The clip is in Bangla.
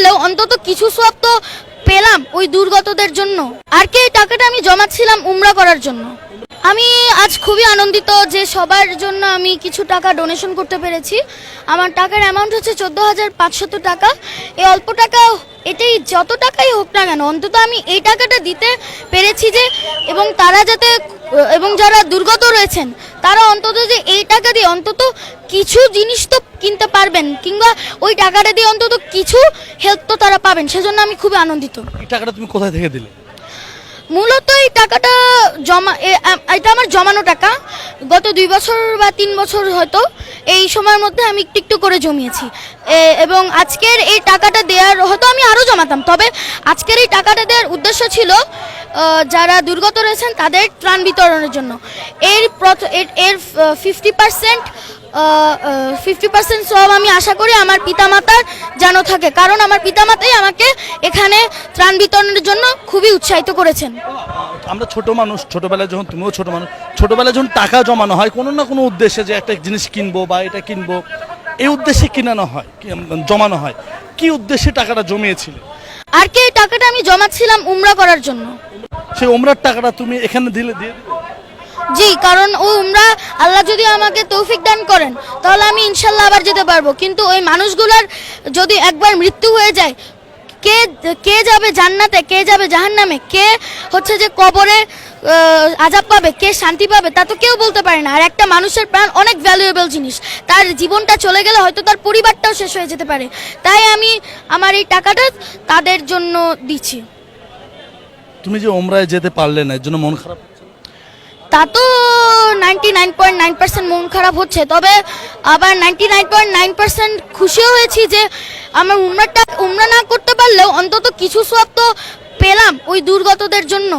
পারলেও অন্তত কিছু সওয়াব তো পেলাম ওই দুর্গতদের জন্য। আর কি এই টাকাটা আমি জমাচ্ছিলাম উমরা করার জন্য। আমি আজ খুবই আনন্দিত যে সবার জন্য আমি কিছু টাকা ডোনেশন করতে পেরেছি। আমার টাকার অ্যামাউন্ট হচ্ছে 14,500 টাকা। এই অল্প টাকা, এটাই যত টাকাই হোক না কেন, অন্তত আমি এই টাকাটা দিতে পেরেছি যে, এবং তারা যাতে, এবং যারা দুর্গত রয়েছেন তারা অন্তত যে এই টাকা দিয়ে অন্তত কিছু জিনিস তো কিনতে পারবেন, কিংবা ওই টাকাটা দিয়ে অন্তত কিছু হেল্প তো তারা পাবেন, সেজন্য আমি খুবই আনন্দিত। এই টাকাটা তুমি কোথায় থেকে দিলে? মূলত এই টাকাটা এটা আমার জমানো টাকা। গত 2 বছর বা 3 বছর হয়তো এই সময়ের মধ্যে আমি একটু একটু করে জমিয়েছি, এবং আজকের এই টাকাটা দেওয়ার, হয়তো আমি আরও জমাতাম, তবে আজকের এই টাকাটা দেওয়ার উদ্দেশ্য ছিল যারা দুর্গত রয়েছেন তাদের ত্রাণ বিতরণের জন্য। এর 50% সব আমি আশা করি আমার পিতামাতার যেন থাকে, কারণ আমার পিতামাতাই আমাকে এখানে ত্রাণ বিতরণের জন্য খুবই উৎসাহিত করেছেন। আমরা ছোট মানুষ, ছোটবেলায় যখন, তুমিও ছোট মানুষ, ছোটবেলায় যখন টাকা জমানো হয় কোনো না কোনো উদ্দেশ্যে, যে একটা জিনিস কিনবো বা এটা কিনবো, এই উদ্দেশ্যে কিনানো হয়, জমানো হয়। কি উদ্দেশ্যে টাকাটা জমিয়েছিলে? আর কি এই টাকাটা আমি জমাচ্ছিলাম উমরা করার জন্য। সেই উমরার টাকাটা তুমি এখানে দিয়ে দিবে? জি, কারণ ও উমরা আল্লাহ যদি আমাকে তৌফিক দান করেন তাহলে আমি ইনশাল্লাহ আবার যেতে পারবো। কিন্তু ওই মানুষগুলোর যদি একবার মৃত্যু হয়ে যায়, কে যাবে জান্নাতে, কে যাবে জাহান্নামে, কে হচ্ছে যে কবরে আযাব পাবে, কে শান্তি পাবে, তা তো কেউ বলতে পারে না। আর একটা মানুষের প্রাণ অনেক ভ্যালুয়েবল জিনিস, তার জীবনটা চলে গেলে হয়তো তার পরিবারটাও শেষ হয়ে যেতে পারে। তাই আমি আমার এই টাকাটা তাদের জন্য দিচ্ছি। তুমি যে উমরায় যেতে পারলে না, এর জন্য মন খারাপ? তা তো 99.9% মন খারাপ হচ্ছে, তবে আবার 99.9% খুশিও হয়েছি যে আমার উমরা না করতে পারলেও অন্তত কিছু সওয়াব তো পেলাম ওই দুর্গতদের জন্য।